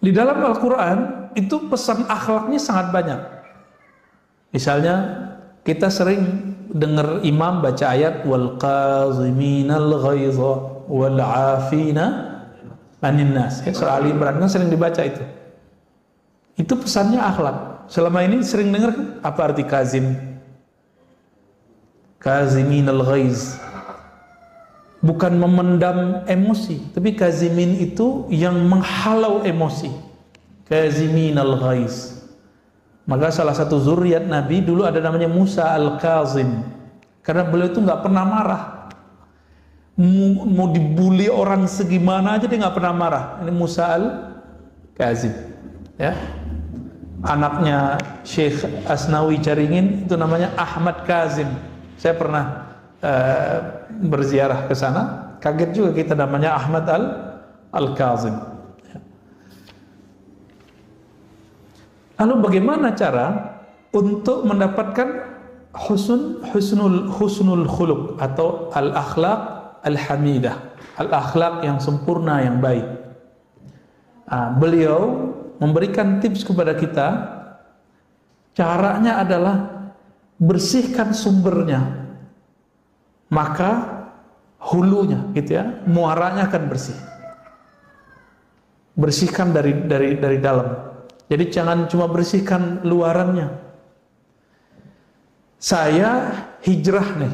Di dalam Al-Quran itu pesan akhlaknya sangat banyak. Misalnya kita sering dengar imam baca ayat wal qaziminal ghaidha wal 'afina 'anil nas. Surah Ali Imran kan sering dibaca itu. Itu pesannya akhlak. Selama ini sering dengar apa arti kazim? Kaziminal ghaiz. Bukan memendam emosi, tapi kazimin itu yang menghalau emosi. Kaziminal ghaiz. Maka salah satu zuriat Nabi dulu ada namanya Musa al-Kazim. Karena beliau itu nggak pernah marah. Mau dibully orang segimana aja dia nggak pernah marah. Ini Musa al-Kazim. Ya. Anaknya Syekh Asnawi Caringin itu namanya Ahmad Kazim. Saya pernah berziarah ke sana, kaget juga kita namanya Ahmad al-Kazim. Lalu bagaimana cara untuk mendapatkan husnul khuluq atau al-akhlaq al-hamidah, al-akhlaq yang sempurna, yang baik? Beliau memberikan tips kepada kita. Caranya adalah bersihkan sumbernya, maka hulunya gitu ya, muaranya akan bersih. Bersihkan dari dalam. Jadi jangan cuma bersihkan luarannya. Saya hijrah nih,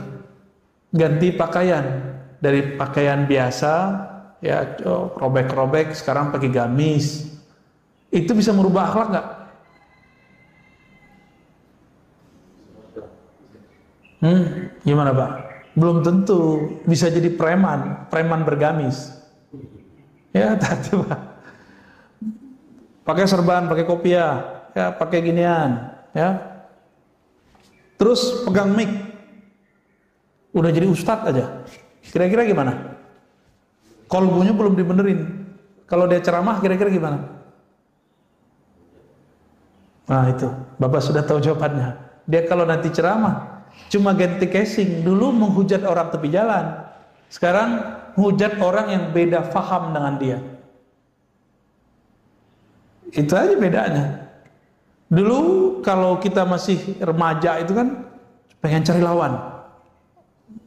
ganti pakaian dari pakaian biasa ya, robek-robek sekarang pakai gamis. Itu bisa merubah akhlak nggak? Gimana Pak? Belum tentu. Bisa jadi preman bergamis. Ya, tadi Pak. Pakai serban, pakai kopiah, ya, pakai ginian, ya. Terus pegang mic. Udah jadi ustadz aja. Kira-kira gimana? Kolbunya belum dibenerin. Kalau dia ceramah kira-kira gimana? Nah itu, Bapak sudah tahu jawabannya. Dia kalau nanti ceramah cuma ganti casing, dulu menghujat orang tepi jalan, sekarang menghujat orang yang beda faham dengan dia. Itu aja bedanya. Dulu kalau kita masih remaja itu kan pengen cari lawan,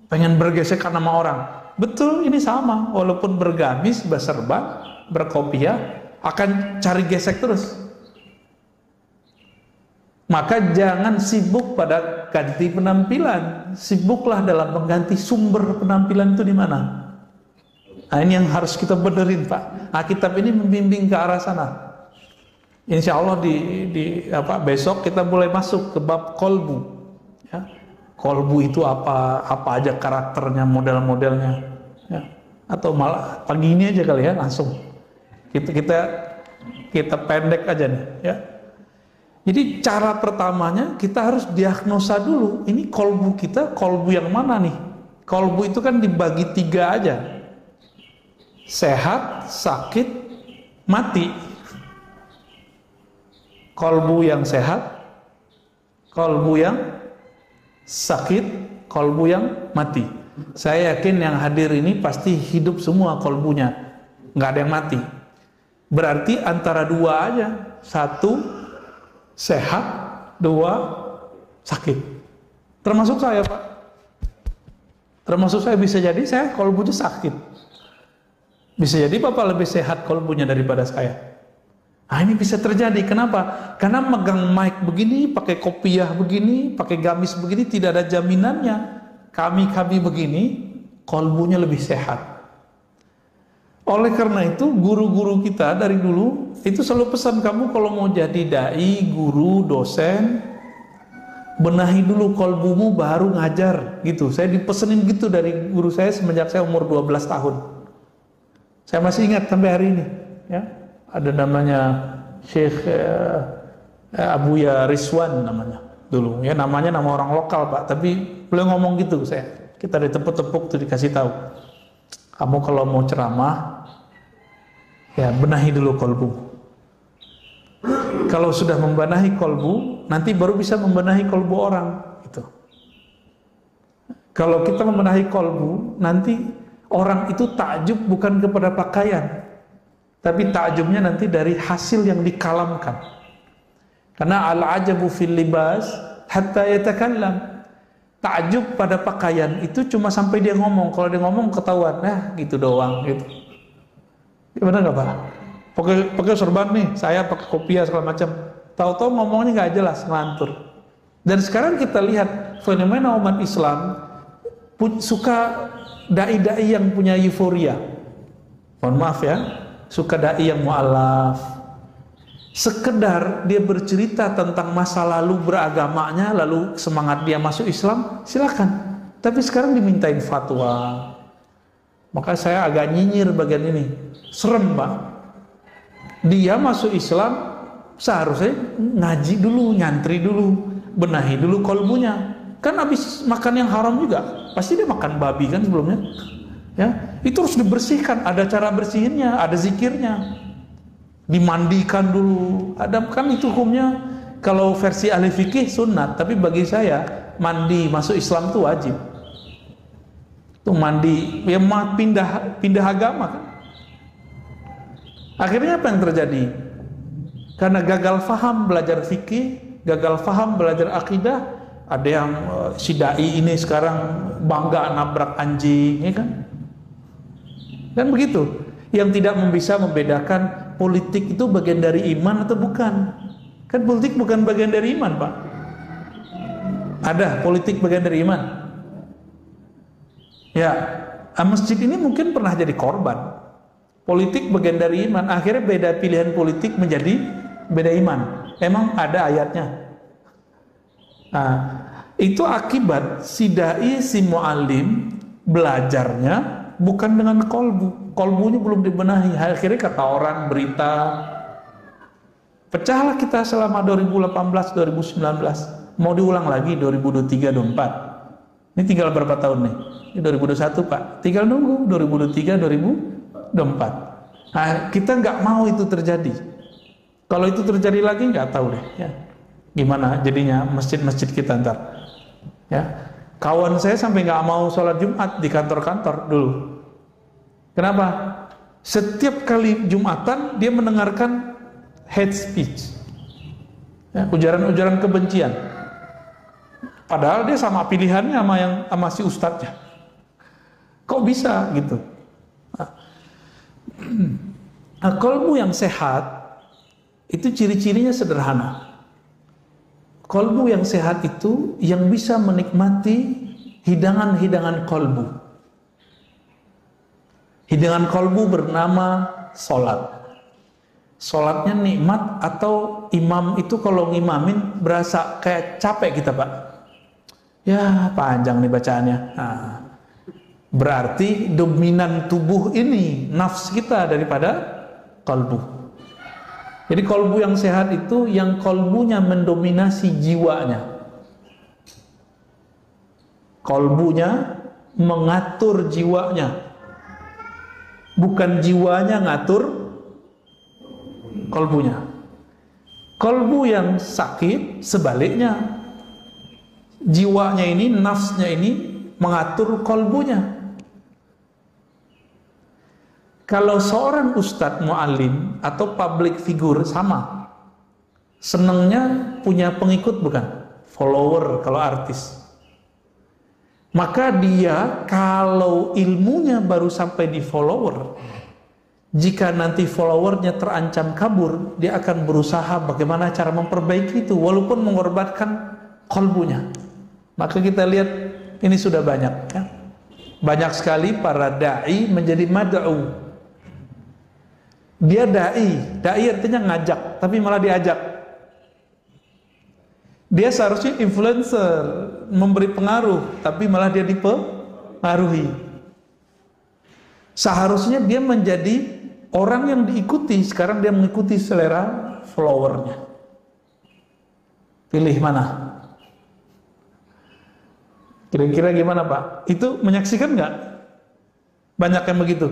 pengen bergesekan sama orang. Betul, ini sama, walaupun bergamis, berserban, berkopiah, akan cari gesek terus. Maka jangan sibuk pada ganti penampilan, sibuklah dalam mengganti sumber penampilan itu di mana. Nah ini yang harus kita benerin Pak. Nah, kitab ini membimbing ke arah sana. Insya Allah besok kita mulai masuk ke bab kolbu. Ya. Kolbu itu apa aja karakternya, model-modelnya. Ya. Atau malah pagi ini aja kali ya langsung. Kita pendek aja nih. Ya. Jadi cara pertamanya kita harus diagnosa dulu. Ini kolbu kita, kolbu yang mana nih? Kolbu itu kan dibagi 3 aja. Sehat, sakit, mati. Kolbu yang sehat, kolbu yang sakit, kolbu yang mati. Saya yakin yang hadir ini pasti hidup semua kolbunya, nggak ada yang mati. Berarti antara 2 aja, 1 sehat, 2 sakit. Termasuk saya Pak. Termasuk saya, bisa jadi saya kolbunya sakit. Bisa jadi Bapak lebih sehat kolbunya daripada saya. Nah ini bisa terjadi, kenapa? Karena megang mic begini, pakai kopiah begini, pakai gamis begini, tidak ada jaminannya. Kami begini, kolbunya lebih sehat. Oleh karena itu, guru-guru kita dari dulu, itu selalu pesan kamu kalau mau jadi dai, guru, dosen, benahi dulu kolbumu baru ngajar, gitu. Saya dipesenin gitu dari guru saya semenjak saya umur 12 tahun. Saya masih ingat sampai hari ini, ya. Ada namanya Syekh Abuya Rizwan namanya dulu, ya namanya nama orang lokal Pak, tapi beliau ngomong gitu ke saya. Kita ditepuk-tepuk tuh dikasih tahu, kamu kalau mau ceramah ya benahi dulu kolbu. Kalau sudah membenahi kolbu, nanti baru bisa membenahi kolbu orang gitu. Kalau kita membenahi kolbu, nanti Orang itu takjub bukan kepada pakaian, tapi takjubnya nanti dari hasil yang dikalamkan. Karena al-ajabu fil libas hatta yatakallam. Takjub pada pakaian itu cuma sampai dia ngomong. Kalau dia ngomong ketahuan, nah gitu doang gitu. Gimana nggak Pak? Pakai sorban nih, saya pakai kopiah segala macam. Tahu-tahu ngomongnya nggak jelas, ngelantur. Dan sekarang kita lihat fenomena umat Islam suka dai-dai yang punya euforia. Mohon maaf ya, suka dai yang mu'alaf. Sekedar dia bercerita tentang masa lalu beragamanya, lalu semangat dia masuk Islam, silakan. Tapi sekarang dimintain fatwa. Maka saya agak nyinyir bagian ini. Serem Pak. Dia masuk Islam seharusnya ngaji dulu, nyantri dulu, benahi dulu kolbunya. Kan habis makan yang haram juga, pasti dia makan babi kan sebelumnya. Ya, itu harus dibersihkan. Ada cara bersihinnya, ada zikirnya. Dimandikan dulu. Ada kan itu hukumnya. Kalau versi ahli fikih sunat, tapi bagi saya mandi masuk Islam itu wajib. Itu mandi, ya pindah agama kan. Akhirnya apa yang terjadi? Karena gagal faham belajar fikih, gagal faham belajar akidah, ada yang si dai ini sekarang bangga nabrak anjing, ya kan? Dan begitu. Yang tidak bisa membedakan politik itu bagian dari iman atau bukan. Kan politik bukan bagian dari iman, Pak. Ada politik bagian dari iman. Ya, masjid ini mungkin pernah jadi korban. Politik bagian dari iman. Akhirnya beda pilihan politik menjadi beda iman. Emang ada ayatnya. Nah, itu akibat si dai, si muallim belajarnya bukan dengan kolbu. Kolbunya belum dibenahi. Akhirnya kata orang, berita, pecahlah kita selama 2018-2019. Mau diulang lagi 2023-2024. Ini tinggal berapa tahun nih? Ini 2021 Pak. Tinggal nunggu 2023-2024. Nah, kita nggak mau itu terjadi. Kalau itu terjadi lagi nggak tahu deh. Ya. Gimana jadinya masjid-masjid kita ntar? Ya. Kawan saya sampai nggak mau sholat Jumat di kantor-kantor dulu. Kenapa? Setiap kali Jumatan dia mendengarkan hate speech, ya, ujaran-ujaran kebencian. Padahal dia sama pilihannya sama si ustadznya. Kok bisa gitu? Nah, kolbu yang sehat itu ciri-cirinya sederhana. Kolbu yang sehat itu yang bisa menikmati hidangan-hidangan kolbu. Hidangan kolbu bernama sholat. Sholatnya nikmat, atau imam itu kalau ngimamin berasa kayak capek kita Pak. Ya panjang nih bacaannya. Nah, berarti dominan tubuh ini nafs kita daripada kolbu. Jadi kolbu yang sehat itu yang kolbunya mendominasi jiwanya. Kolbunya mengatur jiwanya. Bukan jiwanya ngatur kolbunya. Kolbu yang sakit sebaliknya. Jiwanya ini, nafsnya ini mengatur kolbunya. Kalau seorang ustadz mu'alim atau public figure sama. Senengnya punya pengikut bukan? Follower kalau artis. Maka dia kalau ilmunya baru sampai di follower, jika nanti followernya terancam kabur, dia akan berusaha bagaimana cara memperbaiki itu walaupun mengorbankan kolbunya. Maka kita lihat ini sudah banyak ya. Banyak sekali para da'i menjadi mad'u. Dia da'i artinya ngajak, tapi malah diajak. Dia seharusnya influencer, memberi pengaruh, tapi malah dia dipengaruhi. Seharusnya dia menjadi orang yang diikuti, sekarang dia mengikuti selera followernya. Pilih mana? Kira-kira gimana Pak? Itu menyaksikan nggak? Banyak yang begitu?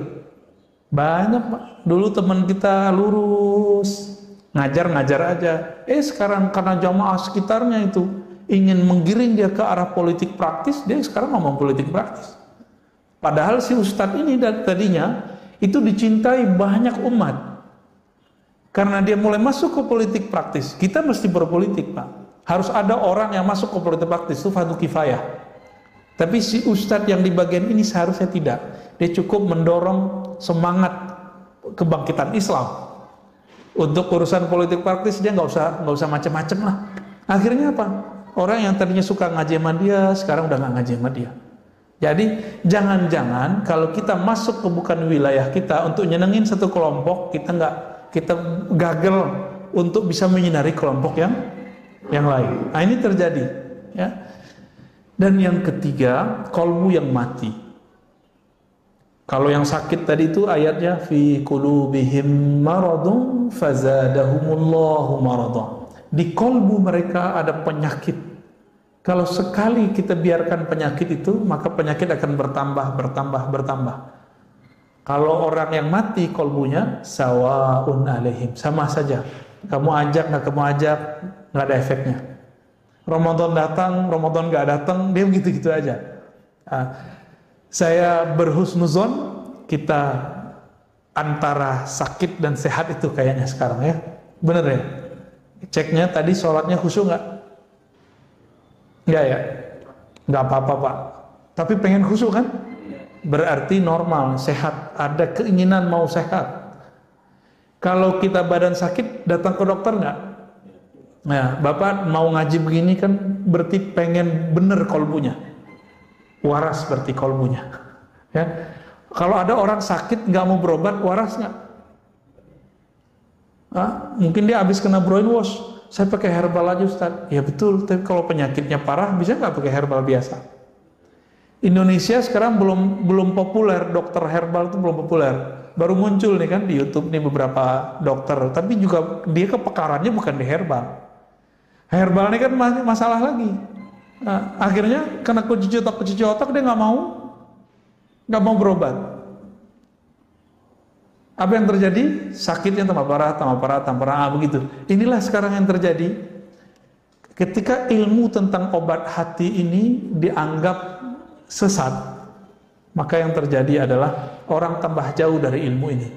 Banyak Pak. Dulu teman kita lurus, ngajar-ngajar aja. Sekarang karena jamaah sekitarnya itu ingin menggiring dia ke arah politik praktis, dia sekarang ngomong politik praktis. Padahal si ustadz ini tadinya itu dicintai banyak umat. Karena dia mulai masuk ke politik praktis. Kita mesti berpolitik, Pak. Harus ada orang yang masuk ke politik praktis, itu fardu kifayah. Tapi si ustadz yang di bagian ini seharusnya tidak. Dia cukup mendorong semangat kebangkitan Islam. Untuk urusan politik praktis dia nggak usah macam-macam lah. Akhirnya apa? Orang yang tadinya suka ngaji sama dia sekarang udah nggak ngaji sama dia. Jadi jangan-jangan kalau kita masuk ke bukan wilayah kita untuk nyenengin satu kelompok, kita gagal untuk bisa menyinari kelompok yang lain. Nah, ini terjadi, ya. Dan yang ketiga, qalbu yang mati. Kalau yang sakit tadi itu ayatnya fi qulubihim maradun fazadahumullahu maradun. Di qalbu mereka ada penyakit. Kalau sekali kita biarkan penyakit itu, maka penyakit akan bertambah. Kalau orang yang mati qalbunya, sawaun alaihim, sama saja. Kamu ajak, nggak kamu ajak, nggak ada efeknya. Ramadan datang, Ramadan nggak datang, dia begitu-gitu aja. Saya berhusnuzon, kita antara sakit dan sehat itu kayaknya sekarang ya. Bener ya? Ceknya tadi sholatnya khusyuk nggak? Enggak ya? Enggak apa-apa Pak. Tapi pengen khusyuk kan? Berarti normal, sehat. Ada keinginan mau sehat. Kalau kita badan sakit, datang ke dokter enggak? Nah, Bapak mau ngaji begini kan berarti pengen bener kolbunya. Waras berarti kolbunya. Ya. Kalau ada orang sakit nggak mau berobat, waras nggak? Mungkin dia habis kena brainwash. Saya pakai herbal aja Ustaz. Ya betul, tapi kalau penyakitnya parah bisa nggak pakai herbal biasa? Indonesia sekarang belum populer, dokter herbal itu belum populer. Baru muncul nih kan di YouTube nih beberapa dokter, tapi juga dia kepekarannya bukan di herbal. Herbal ini kan masalah lagi. Nah, akhirnya kena kucuci otak dia nggak mau berobat. Apa yang terjadi? Sakitnya tambah parah, begitu. Inilah sekarang yang terjadi. Ketika ilmu tentang obat hati ini dianggap sesat, maka yang terjadi adalah orang tambah jauh dari ilmu ini.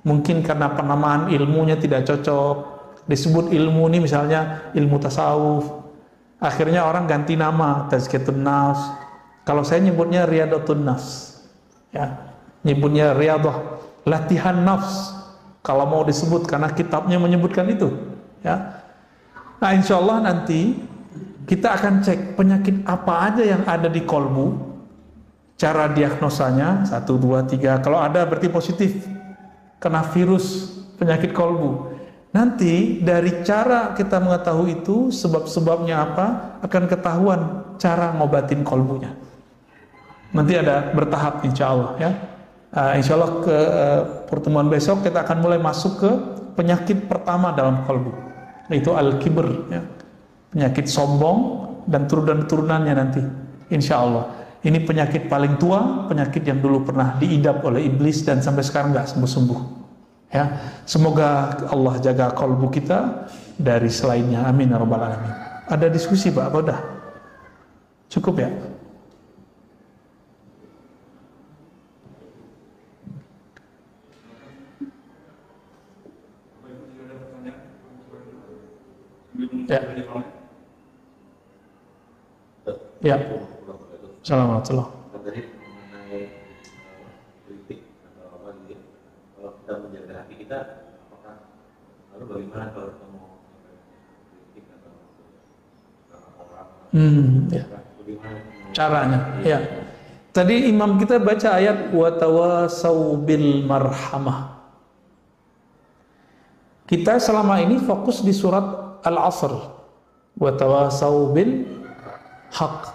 Mungkin karena penamaan ilmunya tidak cocok, disebut ilmu ini misalnya ilmu tasawuf. Akhirnya orang ganti nama, tazkiyatun nafs. Kalau saya nyebutnya riyadatun nafs. Ya, nyebutnya riyadah, latihan nafs. Kalau mau disebut karena kitabnya menyebutkan itu, ya. Nah, insya Allah nanti kita akan cek penyakit apa aja yang ada di kolbu. Cara diagnosanya 1, 2, 3. Kalau ada berarti positif, kena virus penyakit kolbu. Nanti dari cara kita mengetahui itu sebab-sebabnya apa, akan ketahuan cara ngobatin kolbunya. Nanti ada bertahap insya Allah ya. Insya Allah ke pertemuan besok kita akan mulai masuk ke penyakit pertama dalam kolbu, yaitu al-kibr ya. Penyakit sombong dan turunannya nanti insya Allah. Ini penyakit paling tua, penyakit yang dulu pernah diidap oleh iblis dan sampai sekarang nggak sembuh-sembuh ya. Semoga Allah jaga kolbu kita dari selainnya, amin ya rabbal alamin. Ada diskusi Pak, apa udah? Cukup ya? Ya. Ya. Assalamualaikum. Tadi mengenai kritik atau apa gitu, kalau kita menjaga hati kita, apakah lalu bagaimana kalau ketemu kritik atau orang? Ya. Caranya, ya. Tadi imam kita baca ayat wa tawasau bil marhamah. Kita selama ini fokus di surat Al-Asr, wa tawasau bil haq,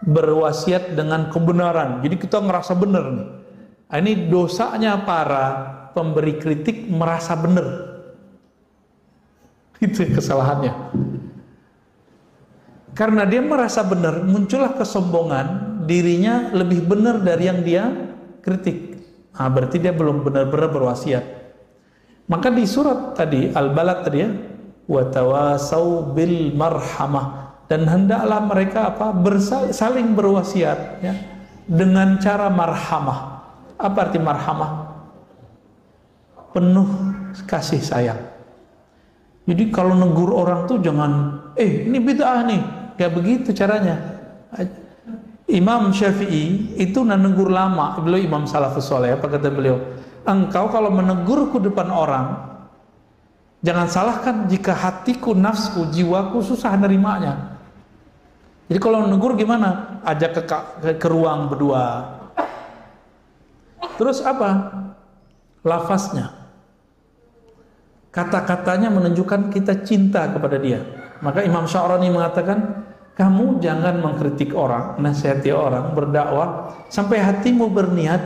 berwasiat dengan kebenaran. Jadi kita ngerasa benar nih. Nah, ini dosanya para pemberi kritik merasa benar. Itu kesalahannya. Karena dia merasa benar, muncullah kesombongan, dirinya lebih benar dari yang dia kritik. Nah, berarti dia belum benar-benar berwasiat. Maka di surat tadi Al-Balad tadi ya, wa tawasau bil marhamah, dan hendaklah mereka saling berwasiat ya. dengan cara marhamah. Apa arti marhamah? Penuh kasih sayang. Jadi kalau negur orang tuh jangan, ini bid'ah nih, gak begitu caranya. Imam Syafi'i itu negur lama, beliau Imam Salafus Saleh, apa kata beliau? Engkau kalau menegurku depan orang, jangan salahkan jika hatiku, nafsku, jiwaku susah nerimanya. Jadi kalau menegur gimana? Ajak ke ruang berdua. Terus apa? Lafaznya, kata-katanya menunjukkan kita cinta kepada dia. Maka Imam Sya'rani mengatakan, kamu jangan mengkritik orang, nasihati orang, berdakwah sampai hatimu berniat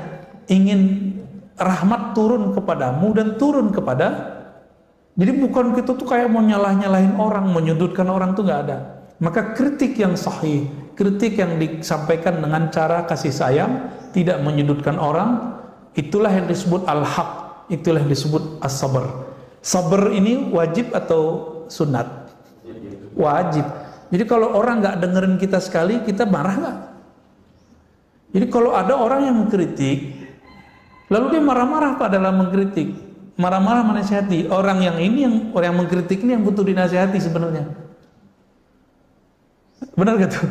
ingin rahmat turun kepadamu dan turun kepada. Jadi bukan kita tuh kayak mau nyalah-nyalahin orang, menyudutkan orang tuh nggak ada. Maka kritik yang sahih, kritik yang disampaikan dengan cara kasih sayang, tidak menyudutkan orang, itulah yang disebut al-haq, itulah yang disebut as-sabr. Sabr ini wajib atau sunat? Wajib. Jadi kalau orang nggak dengerin kita sekali, kita marah nggak? Jadi kalau ada orang yang mengkritik, lalu dia marah-marah dalam mengkritik, marah-marah menasihati, orang yang mengkritik ini yang butuh dinasihati sebenarnya. Benar gitu?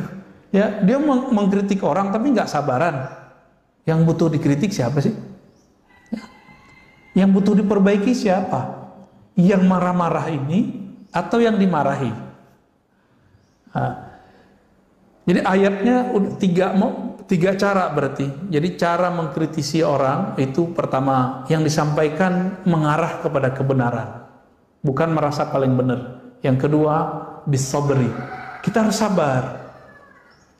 Ya, dia mengkritik orang tapi nggak sabaran. Yang butuh dikritik siapa sih? Ya. Yang butuh diperbaiki siapa? Yang marah-marah ini atau yang dimarahi? Nah, jadi ayatnya tiga cara berarti. Jadi cara mengkritisi orang itu pertama yang disampaikan mengarah kepada kebenaran, bukan merasa paling benar. Yang kedua bisabri, kita harus sabar,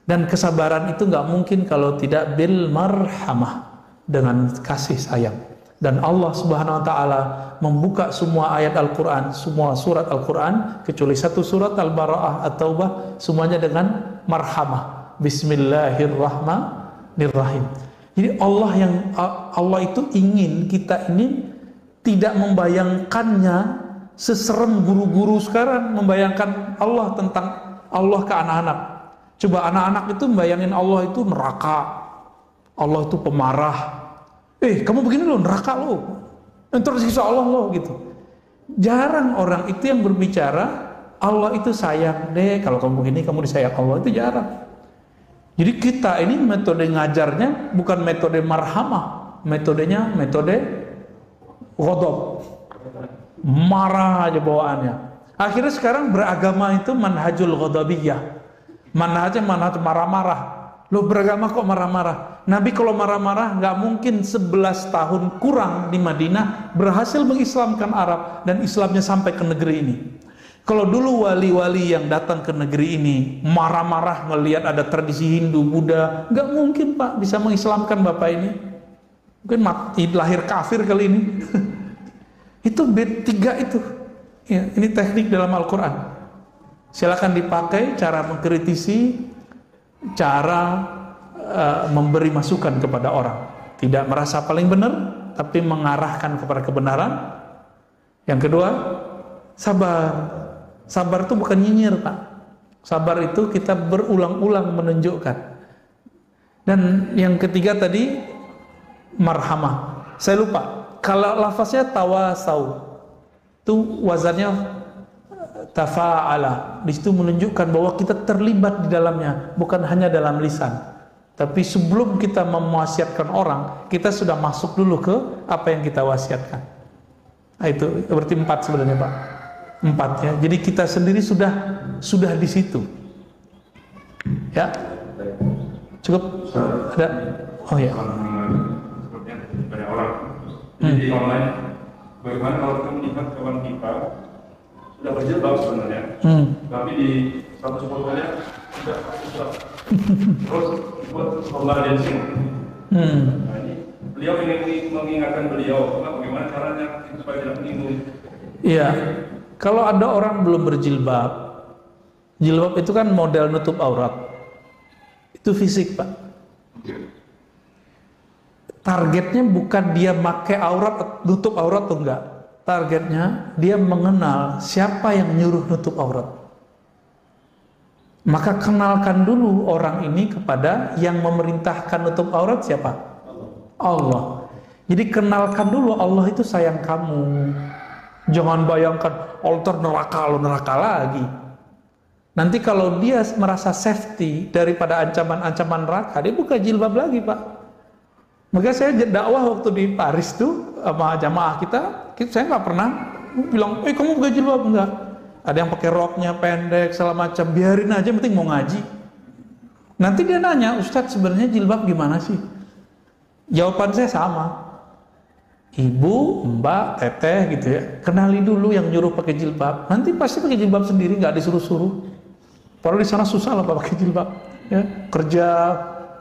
dan kesabaran itu nggak mungkin kalau tidak bil marhamah, dengan kasih sayang. Dan Allah Subhanahu Wa Taala membuka semua ayat Al-Quran, semua surat Al-Quran kecuali satu surat Al-Bara'ah At-Taubah, semuanya dengan marhamah. Bismillahirrahmanirrahim. Jadi Allah itu ingin kita ini tidak membayangkannya seserem guru-guru sekarang membayangkan Allah tentang Allah ke anak-anak. Coba anak-anak itu membayangin Allah itu neraka, Allah itu pemarah. Kamu begini loh, neraka lo, entar siksa Allah lo gitu. Jarang orang itu yang berbicara Allah itu sayang deh, kalau kamu begini kamu disayang Allah, itu jarang. Jadi kita ini metode ngajarnya bukan metode marhamah, metodenya metode ghadab, marah aja bawaannya. Akhirnya sekarang beragama itu manhajul ghadabiyah, manhaj marah-marah. Lo beragama kok marah-marah? Nabi kalau marah-marah nggak mungkin 11 tahun kurang di Madinah berhasil mengislamkan Arab dan Islamnya sampai ke negeri ini. Kalau dulu wali-wali yang datang ke negeri ini marah-marah ngelihat ada tradisi Hindu, Buddha, nggak mungkin Pak bisa mengislamkan Bapak ini. Mungkin lahir kafir kali ini. Itu tiga itu. Ya, ini teknik dalam Al-Quran. Silakan dipakai cara mengkritisi, cara memberi masukan kepada orang, tidak merasa paling benar tapi mengarahkan kepada kebenaran. Yang kedua, sabar itu bukan nyinyir Pak. Sabar itu kita berulang-ulang menunjukkan. Dan yang ketiga tadi marhamah, saya lupa, kalau lafaznya tawasau itu wazannya tafa'ala. Di situ menunjukkan bahwa kita terlibat di dalamnya, bukan hanya dalam lisan. Tapi sebelum kita mewasiatkan orang, kita sudah masuk dulu ke apa yang kita wasiatkan. Nah, itu berarti 4 sebenarnya Pak. 4 ya. Jadi kita sendiri sudah di situ. Ya. Cukup? Ada? Oh ya. Seperti yang banyak orang. Jadi online, bagaimana kalau kita melihat kawan kita sudah berjilbab sebenarnya, tapi di status fotonya tidak berjilbab. Terus buat Allah dancing. Nah, ini beliau ingin mengingatkan beliau, bagaimana caranya supaya tidak menyinggung. Iya, kalau ada orang belum berjilbab, jilbab itu kan model nutup aurat, itu fisik Pak. Targetnya bukan dia pakai aurat, nutup aurat atau enggak. Targetnya dia mengenal siapa yang nyuruh nutup aurat. Maka kenalkan dulu orang ini kepada yang memerintahkan nutup aurat siapa? Allah. Jadi kenalkan dulu Allah itu sayang kamu. Jangan bayangkan altar neraka lagi. Nanti kalau dia merasa safety daripada ancaman-ancaman neraka, dia buka jilbab lagi, Pak. Maka saya dakwah waktu di Paris tuh sama jamaah kita saya nggak pernah bilang, kamu buka jilbab, enggak. Ada yang pakai roknya pendek, segala macam, biarin aja, penting mau ngaji. Nanti dia nanya, Ustadz sebenarnya jilbab gimana sih? Jawaban saya sama. Ibu, mbak, teteh gitu ya, kenali dulu yang nyuruh pakai jilbab. Nanti pasti pakai jilbab sendiri, nggak disuruh-suruh. Padahal di sana susah lah pakai jilbab. Ya,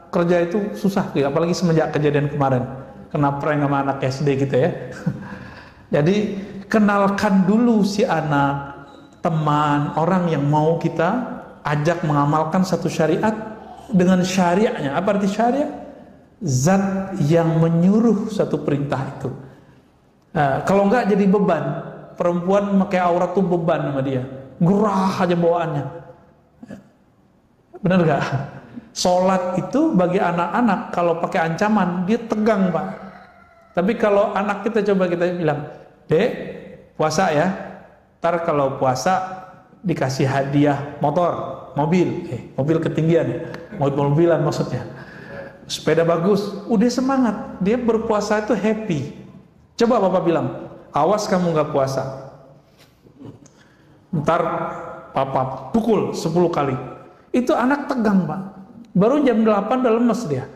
kerja itu susah, ya. Apalagi semenjak kejadian kemarin, kena prank sama anak SD gitu ya. Jadi kenalkan dulu si anak, teman, orang yang mau kita ajak mengamalkan satu syariat dengan syariatnya. Apa arti syariat? Zat yang menyuruh satu perintah itu. Kalau enggak jadi beban. Perempuan pakai aurat tuh beban sama dia. Gerah aja bawaannya. Benar gak? Sholat itu bagi anak-anak kalau pakai ancaman dia tegang, Pak. Tapi kalau anak kita coba kita bilang, Dek, puasa ya. Ntar kalau puasa dikasih hadiah motor, mobil ketinggian ya. Mobil-mobilan maksudnya. Sepeda bagus, udah semangat. Dia berpuasa itu happy. Coba Bapak bilang, awas kamu gak puasa. Ntar Papa pukul 10 kali. Itu anak tegang, Pak. Baru jam 8 udah lemes dia.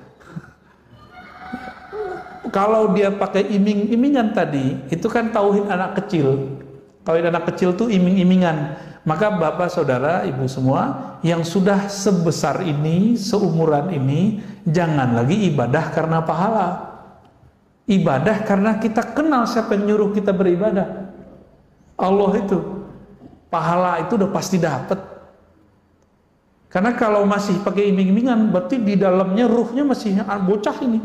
Kalau dia pakai iming-imingan tadi, itu kan tauhid anak kecil. Tauhid anak kecil tuh iming-imingan. Maka Bapak, Saudara, Ibu semua yang sudah sebesar ini, seumuran ini, jangan lagi ibadah karena pahala. Ibadah karena kita kenal siapa yang nyuruh kita beribadah. Allah itu. Pahala itu udah pasti dapat. Karena kalau masih pakai iming-imingan, berarti di dalamnya ruhnya masih bocah ini.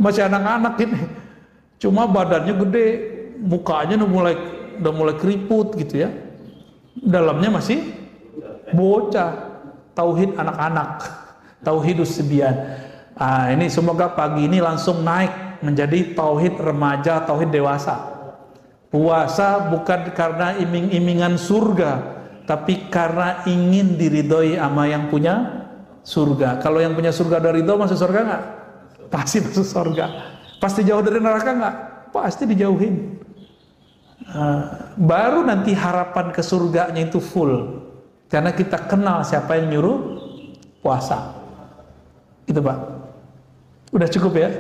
Masih anak-anak ini. Cuma badannya gede, mukanya udah mulai keriput gitu ya. Dalamnya masih bocah. Tauhid anak-anak, tauhidus sibyan. Ini semoga pagi ini langsung naik menjadi tauhid remaja, tauhid dewasa. Puasa bukan karena iming-imingan surga, tapi karena ingin diridhoi sama yang punya surga. Kalau yang punya surga dari ridho, masuk surga nggak? Pasti masuk surga. Pasti jauh dari neraka nggak? Pasti dijauhin. Baru nanti harapan ke surganya itu full, karena kita kenal siapa yang nyuruh puasa. Itu Pak. Udah cukup ya.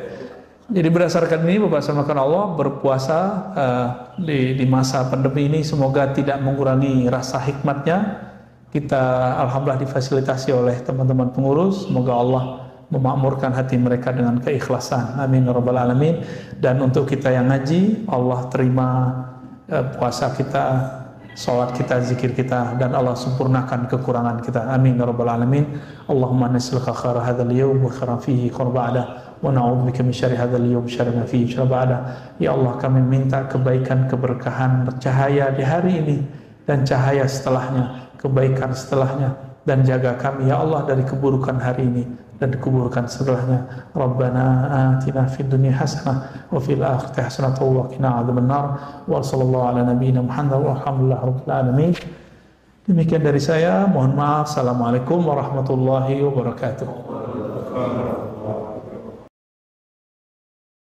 Jadi berdasarkan ini Bapak sama Allah, berpuasa di masa pandemi ini semoga tidak mengurangi rasa hikmatnya. Kita alhamdulillah difasilitasi oleh teman-teman pengurus. Semoga Allah memakmurkan hati mereka dengan keikhlasan. Amin ya rabbal alamin. Dan untuk kita yang ngaji, Allah terima puasa kita, salat kita, zikir kita, dan Allah sempurnakan kekurangan kita. Amin ya rabbal alamin. Allahumma nas'aluka khaira hadzal yawm wa khairan fihi qurba ba'da wa na'udzubika min syarri hadzal yawm syarri ma fihi syarra ba'da. Ya Allah, kami minta kebaikan, keberkahan, cahaya di hari ini dan cahaya setelahnya, kebaikan setelahnya, dan jaga kami ya Allah dari keburukan hari ini dan keburukan setelahnya. Rabbana atina fid dunya hasanah wa fil akhirati hasanah wa qina adzabannar. Wa sallallahu ala nabiyyina Muhammad walhamdulillahi rabbil alamin. Demikian dari saya, mohon maaf. Assalamualaikum warahmatullahi wabarakatuh.